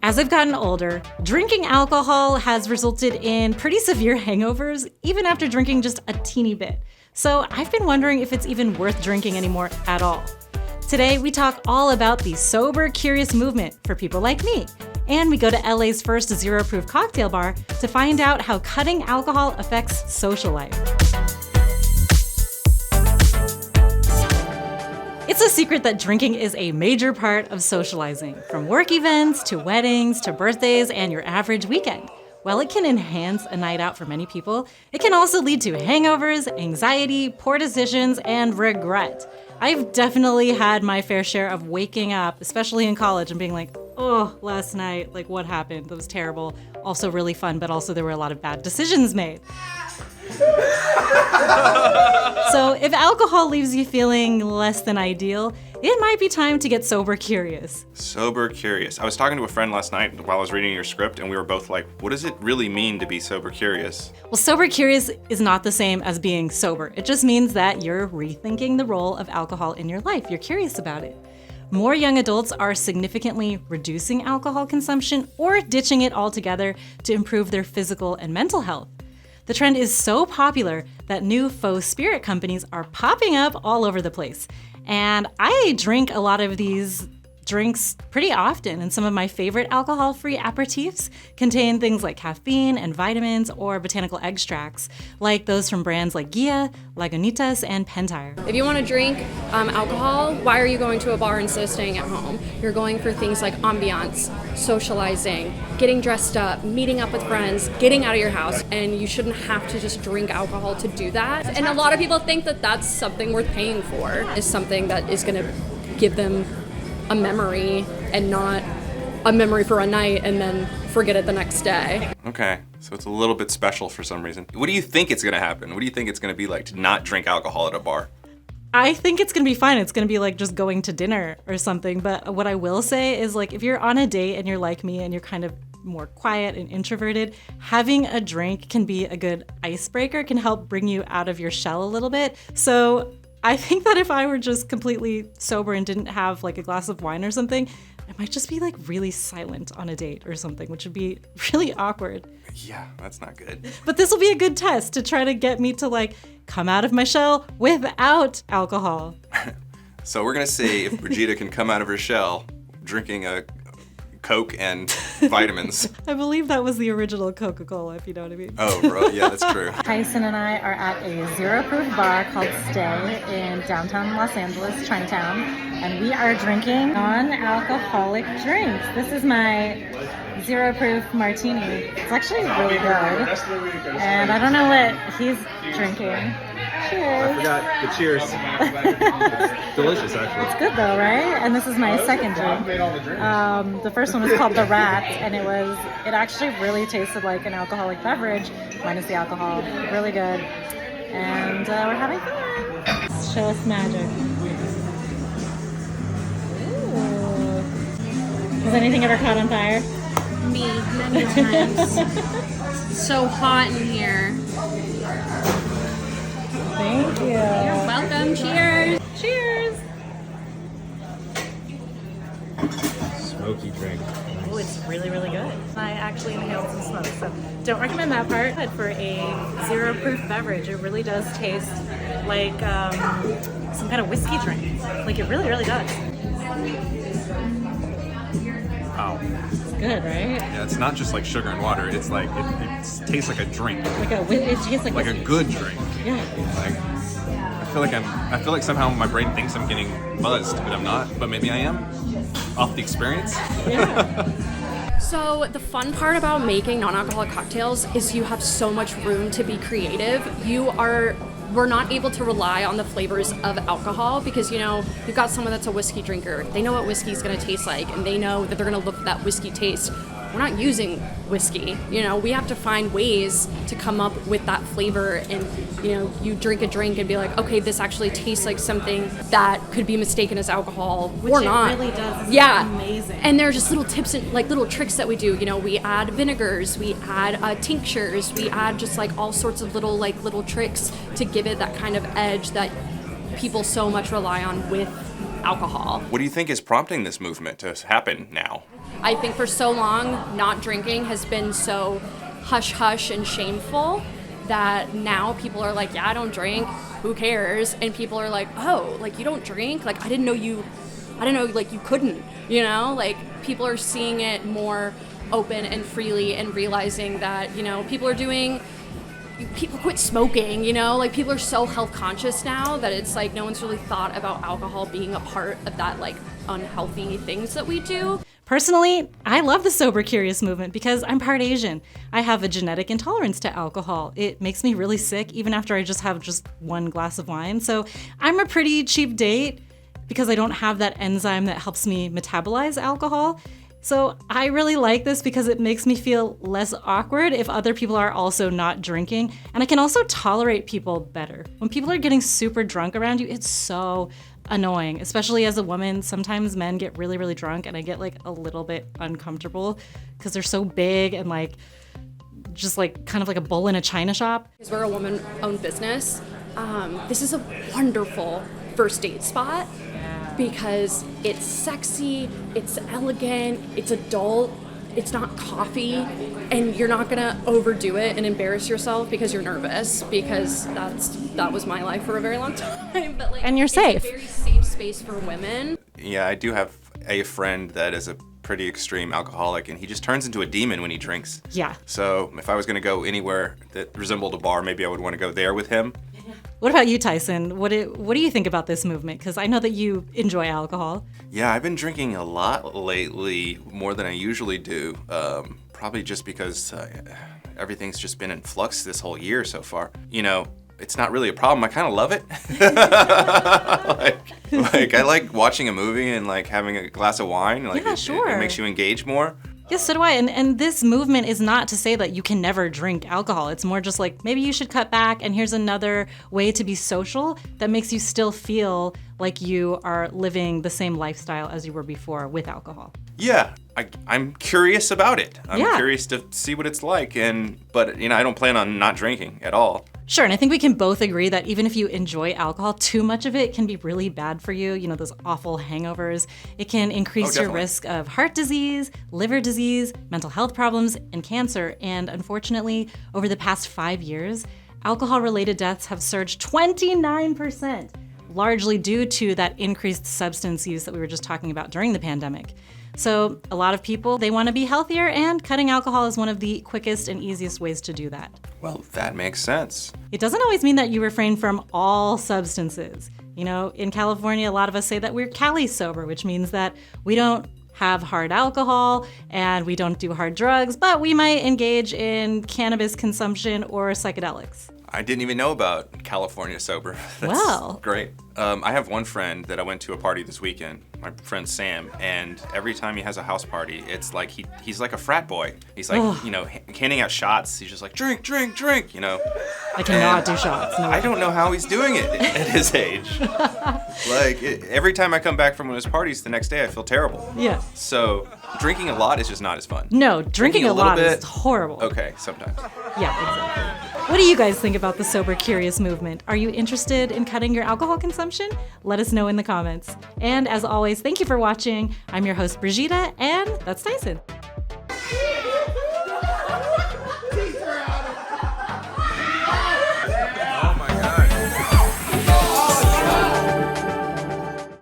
As I've gotten older, drinking alcohol has resulted in pretty severe hangovers, even after drinking just a teeny bit. So I've been wondering if it's even worth drinking anymore at all. Today, we talk all about the sober, curious movement for people like me. And we go to LA's first zero-proof cocktail bar to find out how cutting alcohol affects social life. It's a secret that drinking is a major part of socializing, from work events to weddings to birthdays and your average weekend. While it can enhance a night out for many people, it can also lead to hangovers, anxiety, poor decisions, and regret. I've definitely had my fair share of waking up, especially in college, and being like, oh, last night, like what happened? That was terrible. Also really fun, but also there were a lot of bad decisions made. So if alcohol leaves you feeling less than ideal, it might be time to get sober curious. Sober curious. I was talking to a friend last night while I was reading your script, and we were both like, what does it really mean to be sober curious? Well, sober curious is not the same as being sober. It just means that you're rethinking the role of alcohol in your life. You're curious about it. More young adults are significantly reducing alcohol consumption or ditching it altogether to improve their physical and mental health. The trend is so popular that new faux spirit companies are popping up all over the place. And I drink a lot of these drinks pretty often, and some of my favorite alcohol-free aperitifs contain things like caffeine and vitamins or botanical extracts, like those from brands like Gia, Lagunitas, and Pentire. If you want to drink alcohol, why are you going to a bar instead of staying at home? You're going for things like ambiance, socializing, getting dressed up, meeting up with friends, getting out of your house, and you shouldn't have to just drink alcohol to do that. And a lot of people think that that's something worth paying for, is something that is going to give them a memory and not a memory for a night and then forget it the next day. Okay, so it's a little bit special for some reason. What do you think it's gonna happen? What do you think it's gonna be like to not drink alcohol at a bar? I think it's gonna be fine. It's gonna be like just going to dinner or something. But what I will say is, like, if you're on a date and you're like me and you're kind of more quiet and introverted, having a drink can be a good icebreaker, can help bring you out of your shell a little bit. So I think that if I were just completely sober and didn't have like a glass of wine or something, I might just be like really silent on a date or something, which would be really awkward. Yeah, that's not good. But this will be a good test to try to get me to like come out of my shell without alcohol. So we're gonna see if Brigida can come out of her shell drinking a Coke and vitamins. I believe that was the original Coca-Cola, if you know what I mean. Oh, bro, yeah, that's true. Tyson and I are at a zero-proof bar called Stay in downtown Los Angeles, Chinatown, and we are drinking non-alcoholic drinks. This is my zero-proof martini. It's actually really good, and I don't know what he's drinking. Cheers. I forgot the cheers. It's delicious, actually. It's good though, right? And this is my second drink. The first one was called The Rat, and it actually really tasted like an alcoholic beverage, minus the alcohol. Really good. And we're having fun. Show us magic. Ooh. Has anything ever caught on fire? Me, many times. So hot in here. Thank you. You're welcome. Cheers. Cheers! Smoky drink. Oh, it's really, really good. I actually inhaled some smoke, so don't recommend that part. But for a zero-proof beverage, it really does taste like some kind of whiskey drink. Like, it really, really does. Wow. It's good, right? Yeah, it's not just like sugar and water. It's like it tastes like a drink, It tastes like like a whiskey. good drink. Yeah. Like I feel like somehow my brain thinks I'm getting buzzed, but I'm not. But maybe I am, off the experience. Yeah. So the fun part about making non-alcoholic cocktails is you have so much room to be creative. We're not able to rely on the flavors of alcohol because, you know, you've got someone that's a whiskey drinker. They know what whiskey's gonna taste like, and they know that they're gonna look at that whiskey taste. We're not using whiskey, you know, we have to find ways to come up with that flavor, and, you know, you drink a drink and be like, okay, this actually tastes like something that could be mistaken as alcohol or not. It really does. It's yeah, amazing. and they're just little tips and like little tricks that we do. You know, we add vinegars, we add tinctures, we add just like all sorts of little tricks to give it that kind of edge that people so much rely on with alcohol. What do you think is prompting this movement to happen now? I think for so long, not drinking has been so hush-hush and shameful that now people are like, yeah, I don't drink, who cares? And people are like, oh, like you don't drink? Like I didn't know like you couldn't, you know? Like people are seeing it more open and freely and realizing that, you know, people quit smoking, you know? Like people are so health conscious now that it's like no one's really thought about alcohol being a part of that like unhealthy things that we do. Personally, I love the sober curious movement because I'm part Asian. I have a genetic intolerance to alcohol. It makes me really sick even after I just have just one glass of wine. So I'm a pretty cheap date because I don't have that enzyme that helps me metabolize alcohol. So I really like this because it makes me feel less awkward if other people are also not drinking. And I can also tolerate people better. When people are getting super drunk around you, it's so annoying, especially as a woman. Sometimes men get really, really drunk and I get like a little bit uncomfortable because they're so big and like just like kind of like a bull in a china shop. Because we're a woman-owned business, this is a wonderful first date spot because it's sexy, it's elegant, it's adult, it's not coffee, and you're not gonna overdo it and embarrass yourself because you're nervous, because that was my life for a very long time. But like, and you're safe. It's a very safe space for women. Yeah, I do have a friend that is a pretty extreme alcoholic, and he just turns into a demon when he drinks. Yeah. So if I was going to go anywhere that resembled a bar, maybe I would want to go there with him. What about you, Tyson? What do you think about this movement? Because I know that you enjoy alcohol. Yeah, I've been drinking a lot lately, more than I usually do. Probably just because everything's just been in flux this whole year so far. You know, it's not really a problem. I kind of love it. like I like watching a movie and like having a glass of wine. Like Yeah, sure. It makes you engage more. Yes, so do I. And this movement is not to say that you can never drink alcohol. It's more just like maybe you should cut back, and here's another way to be social that makes you still feel like you are living the same lifestyle as you were before with alcohol. Yeah, I'm curious about it. I'm Yeah. curious to see what it's like, but you know, I don't plan on not drinking at all. Sure, and I think we can both agree that even if you enjoy alcohol, too much of it can be really bad for you. You know, those awful hangovers. It can increase your definitely. risk of heart disease, liver disease, mental health problems, and cancer. And unfortunately, over the past 5 years, alcohol-related deaths have surged 29%, largely due to that increased substance use that we were just talking about during the pandemic. So a lot of people, they want to be healthier, and cutting alcohol is one of the quickest and easiest ways to do that. Well, that makes sense. It doesn't always mean that you refrain from all substances. You know, in California, a lot of us say that we're Cali sober, which means that we don't have hard alcohol and we don't do hard drugs, but we might engage in cannabis consumption or psychedelics. I didn't even know about California sober. That's Wow. great. I have one friend that I went to a party this weekend, my friend Sam, and every time he has a house party, it's like he's like a frat boy. He's like, you know, handing out shots. He's just like, drink, drink, drink, you know. I cannot do shots. No. I don't know how he's doing it at his age. Every time I come back from one of his parties, the next day I feel terrible. Yeah. So drinking a lot is just not as fun. No, drinking a little lot bit, is horrible. Okay, sometimes. Yeah, exactly. What do you guys think about the Sober Curious movement? Are you interested in cutting your alcohol consumption? Let us know in the comments. And as always, thank you for watching. I'm your host, Brigida, and that's Tyson.